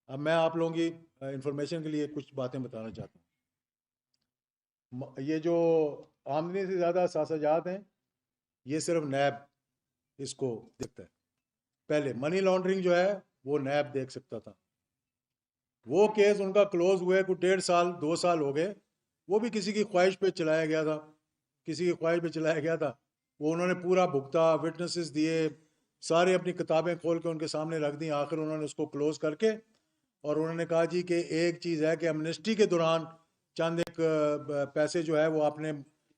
اب میں آپ لوگوں کی انفارمیشن کے لیے کچھ باتیں بتانا چاہتا ہوں. یہ جو آمدنی سے زیادہ اثاثہ جات ہیں یہ صرف نیب اس کو دیکھتا ہے. پہلے منی لانڈرنگ جو ہے وہ نیب دیکھ سکتا تھا. وہ کیس ان کا کلوز ہوئے کوئی 1.5 سال 2 سال ہو گئے. وہ بھی کسی کی خواہش پہ چلایا گیا تھا, کسی کی خواہش پہ چلایا گیا تھا. وہ انہوں نے پورا بھگتا, وٹنسز دیے, سارے اپنی کتابیں کھول کے ان کے سامنے رکھ دیں. آخر انہوں نے اس کو کلوز کر کے اور انہوں نے کہا جی کہ ایک چیز ہے کہ ایمنسٹی کے دوران چند ایک پیسے جو ہے وہ آپ نے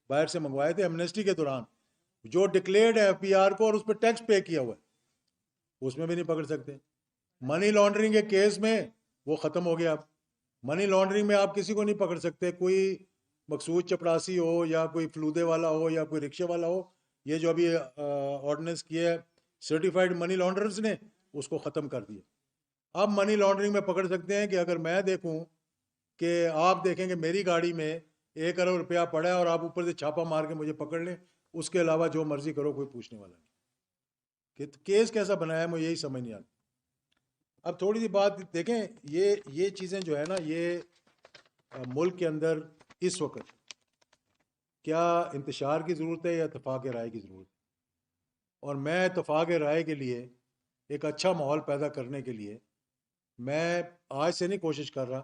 باہر سے منگوائے تھے, ایمنسٹی کے دوران جو ڈکلیئرڈ ہے ایف پی آر کو اور اس پہ ٹیکس پے کیا ہوا ہے, اس میں بھی نہیں پکڑ سکتے. منی لانڈرنگ کے کیس میں وہ ختم ہو گیا. اب منی لانڈرنگ میں آپ کسی کو نہیں پکڑ سکتے, کوئی مقصود چپڑاسی ہو یا کوئی فلودے والا ہو یا کوئی رکشے والا ہو. یہ جو ابھی آرڈیننس کیا ہے سرٹیفائڈ منی لانڈررز نے, اس کو ختم کر دیا. اب منی لانڈرنگ میں پکڑ سکتے ہیں کہ اگر میں دیکھوں کہ آپ دیکھیں کہ میری گاڑی میں 1 کروڑ روپیہ پڑا ہے اور آپ اوپر سے چھاپا مار کے مجھے پکڑ لیں, اس کے علاوہ جو مرضی کرو کوئی پوچھنے والا نہیں. کہ کیس کیسا بنایا ہے مجھے یہی سمجھ نہیں آتا. اب تھوڑی سی بات دیکھیں, یہ چیزیں جو ہے نا, یہ ملک کے اندر اس وقت کیا انتشار کی ضرورت ہے یا اتفاق رائے کی ضرورت ہے. اور میں اتفاق رائے کے لیے, ایک اچھا ماحول پیدا کرنے کے لیے, میں آج سے نہیں کوشش کر رہا,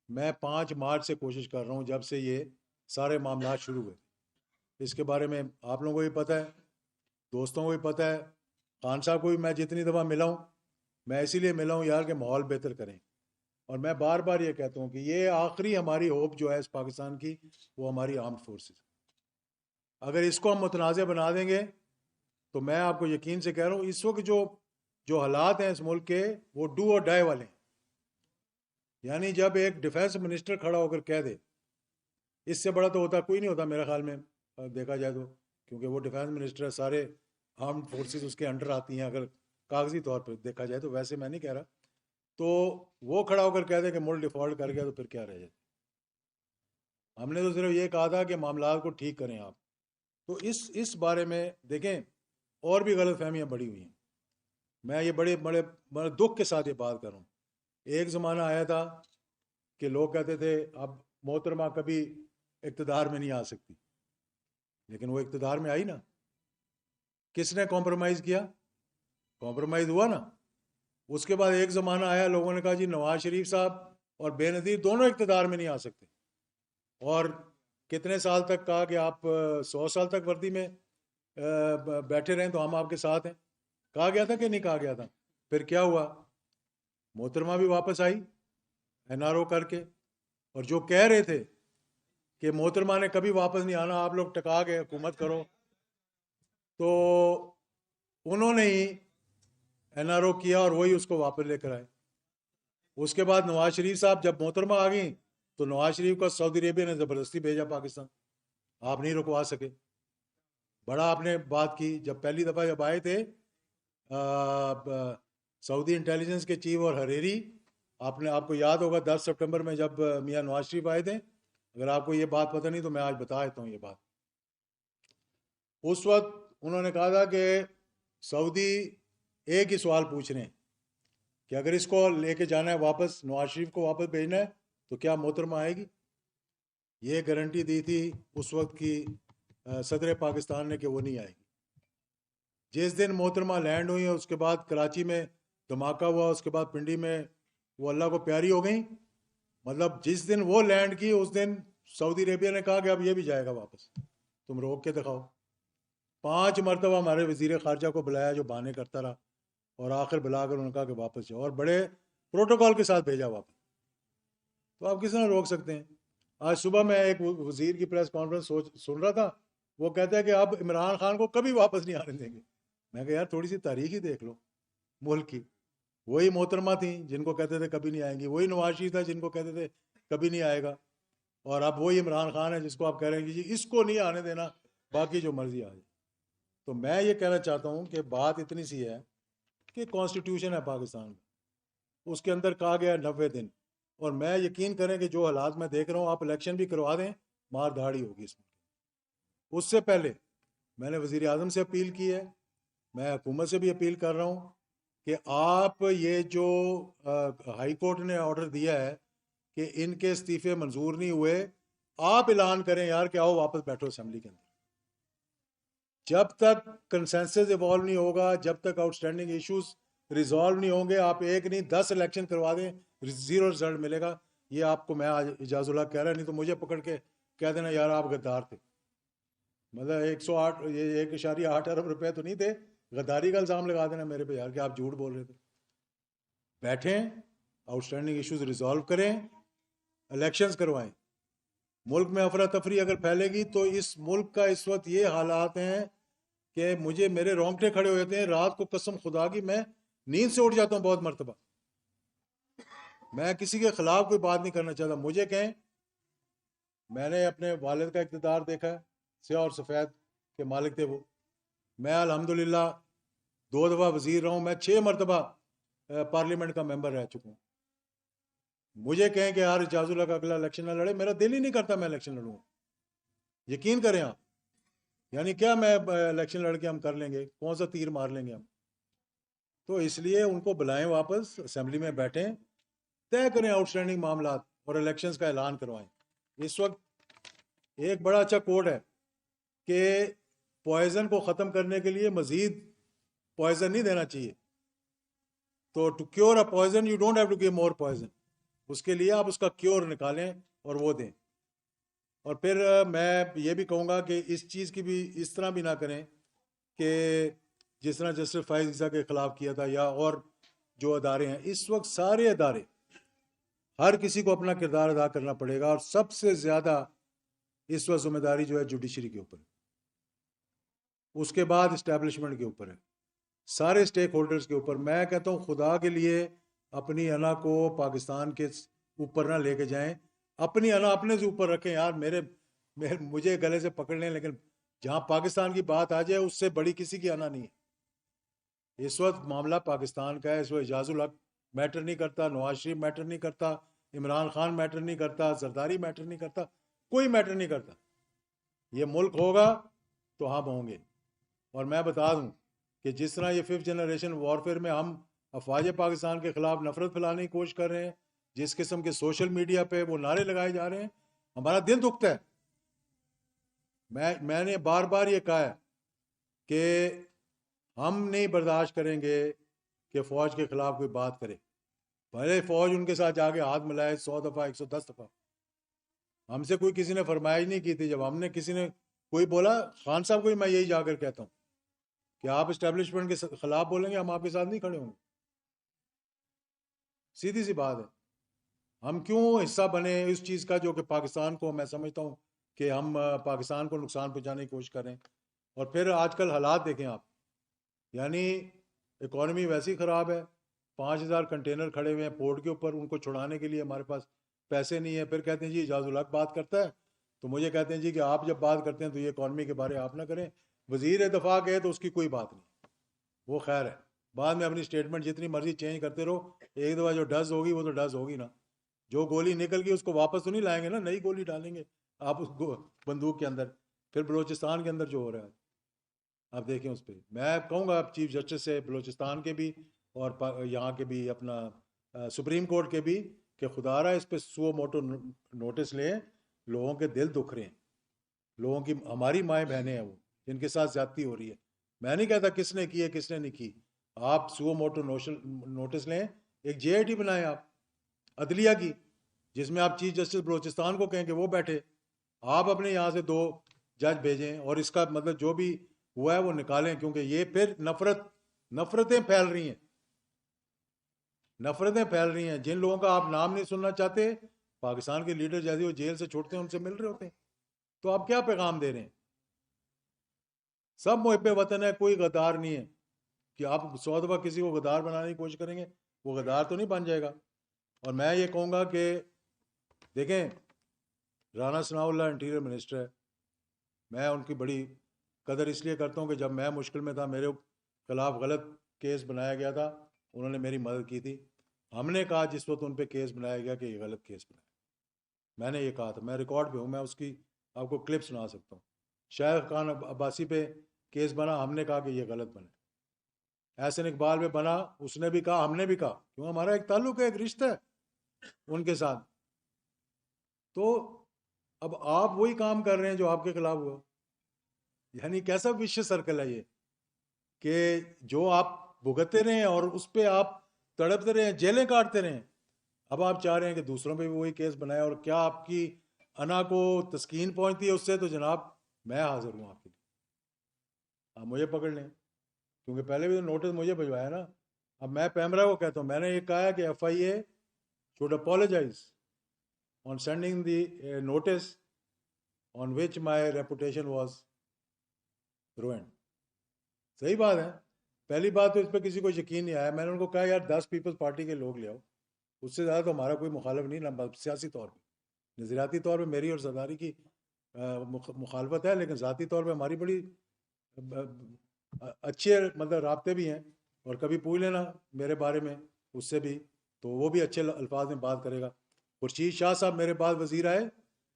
میں 5 مارچ سے کوشش کر رہا ہوں, جب سے یہ سارے معاملات شروع ہوئے. اس کے بارے میں آپ لوگوں کو بھی پتہ ہے, دوستوں کو بھی پتہ ہے, خان صاحب کو بھی میں جتنی دفعہ ملا ہوں میں اسی لیے ملا ہوں یار کہ ماحول بہتر کریں. اور میں بار بار یہ کہتا ہوں کہ یہ آخری ہماری ہوپ جو ہے اس پاکستان کی, وہ ہماری آرمڈ فورسز. اگر اس کو ہم متنازع بنا دیں گے تو میں آپ کو یقین سے کہہ رہا ہوں اس وقت جو حالات ہیں اس ملک کے, وہ ڈو اور ڈائی والے ہیں. یعنی جب ایک ڈیفینس منسٹر کھڑا ہو کر کہہ دے, اس سے بڑا تو ہوتا کوئی نہیں ہوتا میرے خیال میں دیکھا جائے تو, کیونکہ وہ ڈیفینس منسٹر ہے, سارے آرمڈ فورسز اس کے انڈر آتی ہیں اگر کاغذی طور پہ دیکھا جائے تو, ویسے میں نہیں کہہ رہا. تو وہ کھڑا ہو کر کہہ دے کہ ملک ڈیفالٹ کر گیا تو پھر کیا رہ جائے. ہم نے تو صرف یہ کہا تھا کہ معاملات کو ٹھیک کریں آپ. تو اس بارے میں دیکھیں اور بھی غلط فہمیاں بڑی ہوئی ہیں. میں یہ بڑے بڑے بڑے دکھ کے ساتھ یہ بات کر رہا ہوں. ایک زمانہ آیا تھا کہ لوگ کہتے تھے اب محترمہ کبھی اقتدار میں نہیں آ سکتی, لیکن وہ اقتدار میں آئی نا. کس نے کمپرومائز کیا؟ کمپرومائز ہوا نا. اس کے بعد ایک زمانہ آیا, لوگوں نے کہا جی نواز شریف صاحب اور بے نظیر دونوں اقتدار میں نہیں آ سکتے. اور کتنے سال تک کہا کہ آپ 100 سال تک وردی میں بیٹھے رہیں تو ہم آپ کے ساتھ ہیں. کہا گیا تھا کہ نہیں کہا گیا تھا؟ پھر کیا ہوا؟ محترمہ بھی واپس آئی این آر او کر کے, اور جو کہہ رہے تھے کہ محترمہ نے کبھی واپس نہیں آنا, آپ لوگ ٹکا کے حکومت کرو, تو انہوں نے ہی این آر او کیا اور وہی اس کو واپس لے کر آئے. اس کے بعد نواز شریف صاحب جب محترمہ آ گئیں تو نواز شریف کو سعودی عربیہ نے زبردستی بھیجا پاکستان, آپ نہیں رکوا سکے. بڑا آپ نے بات کی. جب پہلی دفعہ جب آئے تھے سعودی انٹیلیجنس کے چیف اور حریری, آپ کو یاد ہوگا 10 سپٹمبر میں جب میاں نواز شریف آئے تھے, اگر آپ کو یہ بات پتہ نہیں تو میں آج بتا دیتا ہوں یہ بات. اس وقت انہوں نے کہا تھا کہ سعودی ایک ہی سوال پوچھ رہے ہیں کہ اگر اس کو لے کے جانا ہے واپس, نواز شریف کو واپس بھیجنا ہے, تو کیا محترمہ آئے گی؟ یہ گارنٹی دی تھی اس وقت کی صدر پاکستان نے کہ وہ نہیں آئے گی. جس دن محترمہ لینڈ ہوئی اس کے بعد کراچی میں دھماکہ ہوا, اس کے بعد پنڈی میں وہ اللہ کو پیاری ہو گئیں. مطلب جس دن وہ لینڈ کی اس دن سعودی عربیہ نے کہا کہ اب یہ بھی جائے گا واپس, تم روک کے دکھاؤ. 5 مرتبہ ہمارے وزیر خارجہ کو بلایا جو بہانے کرتا رہا, اور آخر بلا کر انہوں نے کہا کہ واپس جاؤ, اور بڑے پروٹوکول کے ساتھ بھیجا واپس. تو آپ کس طرح روک سکتے ہیں؟ آج صبح میں ایک وزیر کی پریس کانفرنس سن رہا تھا, وہ کہتا ہے کہ اب عمران خان کو کبھی واپس نہیں آنے دیں گے. میں کہا یار تھوڑی سی تاریخ ہی دیکھ لو ملک کی. وہی محترمہ تھیں جن کو کہتے تھے کبھی نہیں آئیں گی, وہی نواز شریف تھا جن کو کہتے تھے کبھی نہیں آئے گا, اور اب وہی عمران خان ہے جس کو آپ کہہ رہے ہیں کہ جی اس کو نہیں آنے دینا, باقی جو مرضی آ جائے. تو میں یہ کہنا چاہتا ہوں کہ بات اتنی سی ہے کہ کانسٹیٹیوشن ہے پاکستان میں, اس کے اندر کہا گیا 90 دن, اور میں یقین کریں کہ جو حالات میں دیکھ رہا ہوں, آپ الیکشن بھی کروا دیں مار دھاڑی ہوگی اس میں. اس سے پہلے میں نے وزیر اعظم سے اپیل کی ہے, میں حکومت سے بھی اپیل کر رہا ہوں کہ آپ یہ جو ہائی کورٹ نے آرڈر دیا ہے کہ ان کے استعفے منظور نہیں ہوئے، آپ اعلان کریں یار کہ آؤ واپس بیٹھو اسمبلی کے اندر. جب تک کنسنسس ایوالو نہیں ہوگا، جب تک آؤٹ اسٹینڈنگ ایشوز ریزالو نہیں ہوں گے، آپ ایک نہیں 10 الیکشن کروا دیں، زیرو رزلٹ ملے گا. یہ آپ کو میں آج اجاز اللہ کہہ رہا، نہیں تو مجھے پکڑ کے کہہ دینا یار آپ غدار تھے. مطلب 108 یہ 1.8 ارب روپے تو نہیں تھے، غداری کا الزام لگا دینا میرے پہ یار کہ آپ جھوٹ بول رہے تھے. بیٹھیں، آؤٹ اسٹینڈنگ ایشوز ریزالو کریں، الیکشنز کروائیں. ملک میں افراتفری اگر پھیلے گی تو اس ملک کا اس وقت یہ حالات ہیں کہ مجھے میرے رونگٹے کھڑے ہوتے ہیں رات کو، قسم خدا کی میں نیند سے اٹھ جاتا ہوں بہت مرتبہ. میں کسی کے خلاف کوئی بات نہیں کرنا چاہتا، مجھے کہیں. میں نے اپنے والد کا اقتدار دیکھا ہے، سیاہ اور سفید کے مالک تھے وہ. میں الحمدللہ 2 دفعہ وزیر رہا ہوں، میں 6 مرتبہ پارلیمنٹ کا ممبر رہ چکا ہوں. مجھے کہیں کہ یار اجاز اللہ کا اگلا الیکشن نہ لڑے، میرا دل ہی نہیں کرتا میں الیکشن لڑوں. یقین کریں آپ، یعنی کیا میں الیکشن لڑ کے ہم کر لیں گے، کون سا تیر مار لیں گے ہم. تو اس لیے ان کو بلائیں واپس، اسمبلی میں بیٹھیں، طے کریں آؤٹ اسٹینڈنگ معاملات اور الیکشنز کا اعلان کروائیں. اس وقت ایک بڑا اچھا کوڈ ہے کہ پوائزن کو ختم کرنے کے لیے مزید پوائزن نہیں دینا چاہیے. تو to cure a poison you don't have to give more poison. اس کے لیے آپ اس کا کیور نکالیں اور وہ دیں. اور پھر میں یہ بھی کہوں گا کہ اس چیز کی بھی اس طرح بھی نہ کریں کہ جس طرح جسٹس فائز عیسیٰ کے خلاف کیا تھا، یا اور جو ادارے ہیں اس وقت، سارے ادارے، ہر کسی کو اپنا کردار ادا کرنا پڑے گا. اور سب سے زیادہ اس وقت ذمہ داری جو ہے جوڈیشری کے اوپر ہے، اس کے بعد اسٹیبلشمنٹ کے اوپر ہے، سارے اسٹیک ہولڈرز کے اوپر. میں کہتا ہوں خدا کے لیے اپنی انا کو پاکستان کے اوپر نہ لے کے جائیں، اپنی انا اپنے سے اوپر رکھیں. یار مجھے گلے سے پکڑ لیں، لیکن جہاں پاکستان کی بات آ جائے اس سے بڑی کسی کی انا نہیں ہے. اس وقت معاملہ پاکستان کا ہے. اس وقت اجاز الحق میٹر نہیں کرتا، نواز شریف میٹر نہیں کرتا، عمران خان میٹر نہیں کرتا، زرداری میٹر نہیں کرتا، کوئی میٹر نہیں کرتا. یہ ملک ہوگا تو ہم ہوں گے. اور میں بتا دوں کہ جس طرح یہ 5th جنریشن وارفیئر میں ہم افواج پاکستان کے خلاف نفرت پھیلانے کی کوشش کر رہے ہیں، جس قسم کے سوشل میڈیا پہ وہ نعرے لگائے جا رہے ہیں، ہمارا دل دکھتا ہے. میں نے بار بار یہ کہا ہے کہ ہم نہیں برداشت کریں گے کہ فوج کے خلاف کوئی بات کرے، بھلے فوج ان کے ساتھ جا کے ہاتھ ملائے 100 دفعہ 110 دفعہ. ہم سے کوئی کسی نے فرمائش نہیں کی تھی. جب ہم نے کسی نے کوئی بولا، خان صاحب کو میں یہی جا کر کہتا ہوں کہ آپ اسٹیبلشمنٹ کے خلاف بولیں گے، ہم آپ کے ساتھ نہیں کھڑے ہوں گے. سیدھی سی بات ہے. ہم کیوں حصہ بنے اس چیز کا جو کہ پاکستان کو، میں سمجھتا ہوں کہ ہم پاکستان کو نقصان پہنچانے کی کوشش کریں. اور پھر آج کل حالات دیکھیں آپ، یعنی اکانومی ویسی خراب ہے، 5000 کنٹینر کھڑے ہوئے ہیں پورٹ کے اوپر، ان کو چھڑانے کے لیے ہمارے پاس پیسے نہیں ہیں. پھر کہتے ہیں جی اجاز الحق بات کرتا ہے، تو مجھے کہتے ہیں جی کہ آپ جب بات کرتے ہیں تو یہ اکانومی کے بارے آپ نہ کریں. وزیر دفاع گئے تو اس کی کوئی بات نہیں، وہ خیر ہے. بعد میں اپنی اسٹیٹمنٹ جتنی مرضی چینج کرتے رہو، ایک دفعہ جو ڈز ہوگی وہ تو ڈز ہوگی نا. جو گولی نکل گئی اس کو واپس تو نہیں لائیں گے نا، نئی گولی ڈالیں گے آپ اس کو بندوق کے اندر. پھر بلوچستان کے اندر جو ہو رہا ہے آپ دیکھیں اس پہ. میں کہوں گا چیف جسٹس سے، بلوچستان کے بھی اور یہاں کے بھی، اپنا سپریم کورٹ کے بھی، کہ خدا رہا اس پہ سو موٹو نوٹس لیں. لوگوں کے دل دکھ رہے ہیں، لوگوں کی، ہماری مائیں بہنیں ہیں وہ، جن کے ساتھ زیادتی ہو رہی ہے. میں نہیں کہتا کس نے کی ہے کس نے نہیں کی. آپ سو موٹو نوٹس لیں، ایک جے آئی ٹی بنائیں آپ عدلیہ کی، جس میں آپ چیف جسٹس بلوچستان کو کہیں کہ وہ بیٹھے، آپ اپنے یہاں سے 2 جج بھیجیں، اور اس کا مطلب جو بھی ہوا ہے وہ نکالیں. کیونکہ یہ پھر نفرتیں پھیل رہی ہیں، نفرتیں پھیل رہی ہیں. جن لوگوں کا آپ نام نہیں سننا چاہتے، پاکستان کے لیڈر جیسے وہ جیل سے چھوڑتے ہیں ان سے مل رہے ہوتے ہیں، تو آپ کیا پیغام دے رہے ہیں؟ سب محب وطن ہے، کوئی غدار نہیں ہے. کہ آپ 100 دفعہ کسی کو غدار بنانے کی کوشش کریں گے، وہ غدار تو نہیں بن جائے گا. اور میں یہ کہوں گا کہ دیکھیں، رانا ثناء اللہ انٹیریئر منسٹر ہے، میں ان کی بڑی قدر اس لیے کرتا ہوں کہ جب میں مشکل میں تھا، میرے خلاف غلط کیس بنایا گیا تھا، انہوں نے میری مدد کی تھی. ہم نے کہا جس وقت ان پہ کیس بنایا گیا کہ یہ غلط کیس بنایا، میں نے یہ کہا تھا، میں ریکارڈ پہ ہوں، میں اس کی آپ کو کلپ سنا سکتا ہوں. شاہد خان عباسی پہ کیس بنا، ہم نے کہا کہ یہ غلط بنا. احسن اقبال میں بنا, اس نے بھی کہا, ہم نے بھی کہا, کیوں ہمارا ایک تعلق ہے, ایک رشتہ ہے ان کے ساتھ. تو اب آپ وہی کام کر رہے ہیں جو آپ کے خلاف ہوا. یعنی کیسا وش سرکل ہے یہ کہ جو آپ بھگتتے رہے ہیں اور اس پہ آپ تڑپتے رہے ہیں, جیلیں کاٹتے رہے ہیں. اب آپ چاہ رہے ہیں کہ دوسروں پہ بھی وہی کیس بنائے, اور کیا آپ کی انا کو تسکین پہنچتی ہے اس سے؟ تو جناب میں حاضر ہوں آپ کے لیے, آپ مجھے پکڑ لیں, کیونکہ پہلے بھی تو نوٹس مجھے بھجوایا نا. اب میں پیمرا کو کہتا ہوں, میں نے یہ کہا ہے کہ F I A should apologize on sending the notice on which my reputation was ruined. صحیح بات ہے. پہلی بات تو اس پہ کسی کو یقین نہیں آیا. میں نے ان کو کہا یار 10 پیپلز پارٹی کے لوگ لے آؤ, اس سے زیادہ تو ہمارا کوئی مخالف نہیں, نہ سیاسی طور پہ, نظریاتی طور پہ میری اور زرداری کی مخالفت ہے, لیکن ذاتی طور پہ ہماری بڑی اچھے مطلب رابطے بھی ہیں, اور کبھی پوچھ لینا میرے بارے میں اس سے بھی, تو وہ بھی اچھے الفاظ میں بات کرے گا. خورشید شاہ صاحب میرے بعد وزیر آئے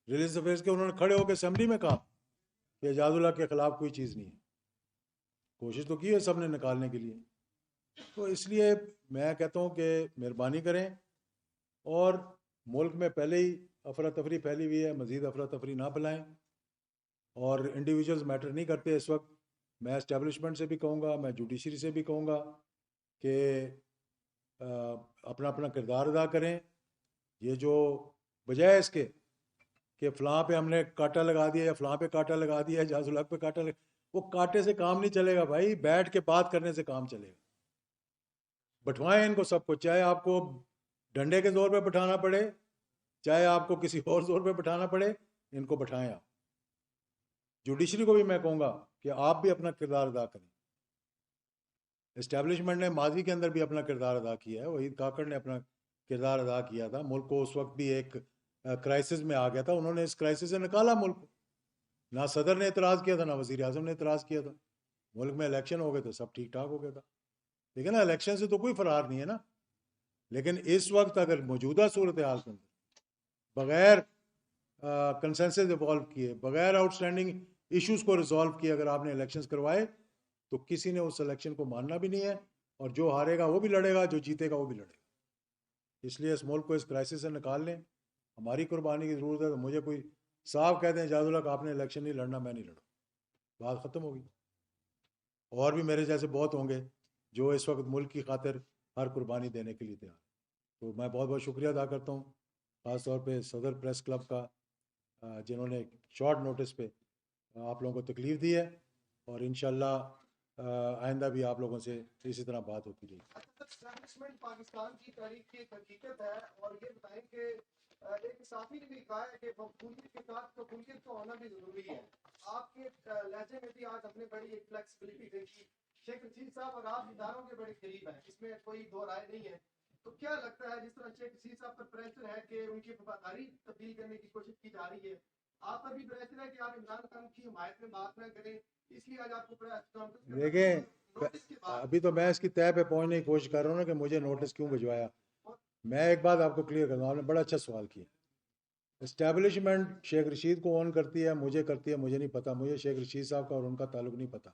ریلیجس افیئرس کے, انہوں نے کھڑے ہو کے اسمبلی میں کہا کہ اعجاز اللہ کے خلاف کوئی چیز نہیں ہے. کوشش تو کی ہے سب نے نکالنے کے لیے. تو اس لیے میں کہتا ہوں کہ مہربانی کریں, اور ملک میں پہلے ہی افراتفری پھیلی ہوئی ہے, مزید افراتفری نہ پھیلائیں, اور انڈیویجولز میٹر نہیں کرتے اس وقت. میں اسٹیبلشمنٹ سے بھی کہوں گا, میں جوڈیشری سے بھی کہوں گا کہ اپنا اپنا کردار ادا کریں. یہ جو بجائے اس کے کہ فلاں پہ ہم نے کانٹا لگا دیا یا فلاں پہ کانٹا لگا دیا, اعجاز الحق پہ کانٹا لگا, وہ کانٹے سے کام نہیں چلے گا بھائی, بیٹھ کے بات کرنے سے کام چلے گا. بٹھوائیں ان کو سب کو, چاہے آپ کو ڈنڈے کے زور پہ بٹھانا پڑے, چاہے آپ کو کسی اور زور پہ بٹھانا پڑے, ان کو بٹھائیں آپ. جوڈیشری کو بھی میں کہوں گا کہ آپ بھی اپنا کردار ادا کریں. اسٹیبلشمنٹ نے ماضی کے اندر بھی اپنا کردار ادا کیا ہے, وحید کاکڑ نے اپنا کردار ادا کیا تھا, ملک کو اس وقت بھی ایک کرائسس میں آ گیا تھا, انہوں نے اس کرائسس سے نکالا ملک کو. نہ صدر نے اعتراض کیا تھا, نہ وزیر اعظم نے اعتراض کیا تھا, ملک میں الیکشن ہو گئے تو سب ٹھیک ٹھاک ہو گیا تھا. لیکن نا الیکشن سے تو کوئی فرار نہیں ہے نا. لیکن اس وقت اگر موجودہ صورتحال کے اندر بغیر کنسنسس ایوالو کیے, بغیر آؤٹ اسٹینڈنگ ایشوز کو ریزالو کیے اگر آپ نے الیکشنز کروائے, تو کسی نے اس الیکشن کو ماننا بھی نہیں ہے, اور جو ہارے گا وہ بھی لڑے گا, جو جیتے گا وہ بھی لڑے گا. اس لیے اس ملک کو اس کرائسس سے نکال لیں. ہماری قربانی کی ضرورت ہے. تو مجھے کوئی صاف کہہ دیں اعجاز اللہ کہ آپ نے الیکشن نہیں لڑنا, میں نہیں لڑوں, بات ختم ہوگی. اور بھی میرے جیسے بہت ہوں گے جو اس وقت ملک کی خاطر ہر قربانی دینے کے لیے تیار. تو میں بہت بہت شکریہ ادا کرتا ہوں, خاص طور پہ صدر پریس کلب کا, جنہوں نے شارٹ نوٹس پہ آپ لوگوں کو تکلیف دی ہے, اور انشاءاللہ آئندہ بھی آپ لوگوں سے اسی طرح بات ہوتی رہے گی. اسٹیبلشمنٹ پاکستان کی تاریخ کی ایک حقیقت ہے, اور یہ بتائیں کہ ایک صحافی نے بھی کہا ہے کہ مقبولیت کے ساتھ قبولیت کا ہونا بھی ضروری ہے. آپ کے لہجے میں بھی آج ہم نے بڑی ایک فلیکسیبلٹی دیکھی. شیخ رشید صاحب اور آپ اداروں کے بڑے قریب ہیں, اس میں کوئی دو رائے نہیں ہے. تو کیا لگتا ہے جس طرح شیخ رشید صاحب پر پریشر ہے کہ ان کی وفاداری تبدیل کرنے کی کوشش کی جا رہی ہے, آپ پر بھی پریشر ہے کہ آپ عمران خان کی حمایت میں بات نہ کریں, اس لیے آج آپ کو دیکھیں ابھی تو میں اس کی طے پہ پہنچنے کی کوشش کر رہا ہوں نا کہ مجھے نوٹس کیوں بھجوایا. میں ایک بات آپ کو کلیئر کرتا ہوں, آپ نے بڑا اچھا سوال کیا. اسٹیبلشمنٹ شیخ رشید کو اون کرتی ہے, مجھے کرتی ہے, مجھے نہیں پتہ. مجھے شیخ رشید صاحب کا اور ان کا تعلق نہیں پتہ.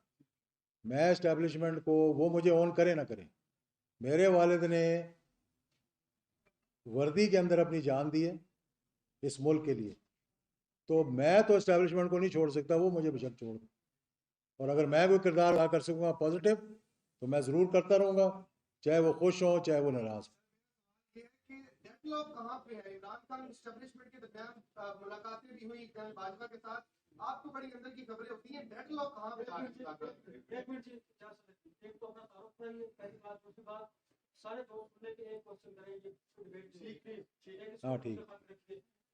میں اسٹیبلشمنٹ کو, وہ مجھے اون کرے نہ کریں. میرے والد نے وردی کے اندر اپنی جان دی ہے اس ملک کے لیے, تو میں تو اسٹیبلشمنٹ کو نہیں چھوڑ سکتا, وہ مجھے بشک چھوڑ دیں. اور اگر میں کوئی کردار ادا کر سکوں گا پازیٹیو, تو میں ضرور کرتا رہوں گا, چاہے وہ خوش ہوں چاہے وہ ناراض ہوں. ڈیڈ لاک کہاں پہ ہے؟ عمران خان اسٹیبلشمنٹ کے درمیان ملاقاتیں بھی ہوئی جنرل باجوہ کے ساتھ, آپ کو بڑی اندر کی خبریں ہوتی ہیں, ڈیڈ لاک کہاں پہ ہے؟ ایک منٹ جی, ایک تو اپنا تعارف کریے پہلی بات. دوسری بات, سارے دوست ملے کے ایک کوشچن کریں گے, ہاں ٹھیک.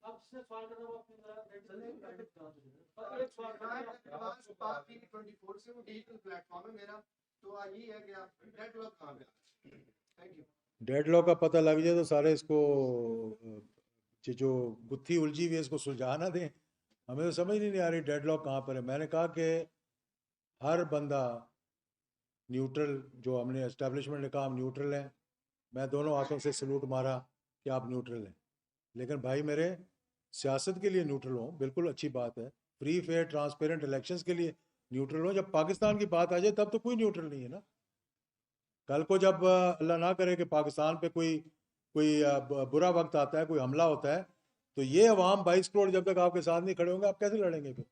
اب جس نے سوال کرنا وہ اپنی طرح ایک سوال پارٹی 24 سے وہ ڈیجیٹل پلیٹ فارم ہے میرا, تو یہی ہے کہ آپ ڈیڈ لاک کہاں پہ ہے؟ Thank you. ڈیڈ لاک کا پتہ لگ جائے تو سارے اس کو جو گتھی الجھی ہوئی ہے اس کو سلجھا نہ دیں. ہمیں تو سمجھ نہیں آ رہی ڈیڈ لاک کہاں پر ہے. میں نے کہا کہ ہر بندہ نیوٹرل, جو ہم نے اسٹیبلشمنٹ نے کہا ہم نیوٹرل ہیں, میں دونوں ہاتھوں سے سلوٹ مارا کہ آپ نیوٹرل ہیں. لیکن بھائی میرے, سیاست کے لیے نیوٹرل ہوں, بالکل اچھی بات ہے. فری فیئر ٹرانسپیرنٹ الیکشنز کے لیے نیوٹرل ہوں. جب پاکستان کی بات آ جائے تب تو کوئی نیوٹرل نہیں ہے نا. کل کو جب اللہ نہ کرے کہ پاکستان پہ کوئی برا وقت آتا ہے, کوئی حملہ ہوتا ہے, تو یہ عوام 22 کروڑ جب تک آپ کے ساتھ نہیں کھڑے ہوں گے, آپ کیسے لڑیں گے پھر؟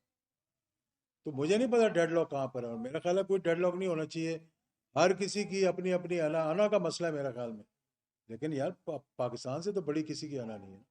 تو مجھے نہیں پتا ڈیڈ لاک کہاں پر ہے, اور میرا خیال ہے کوئی ڈیڈ لاک نہیں ہونا چاہیے. ہر کسی کی اپنی اپنی انا کا مسئلہ ہے میرا خیال میں, لیکن یار پاکستان سے تو بڑی کسی کی انا نہیں ہے.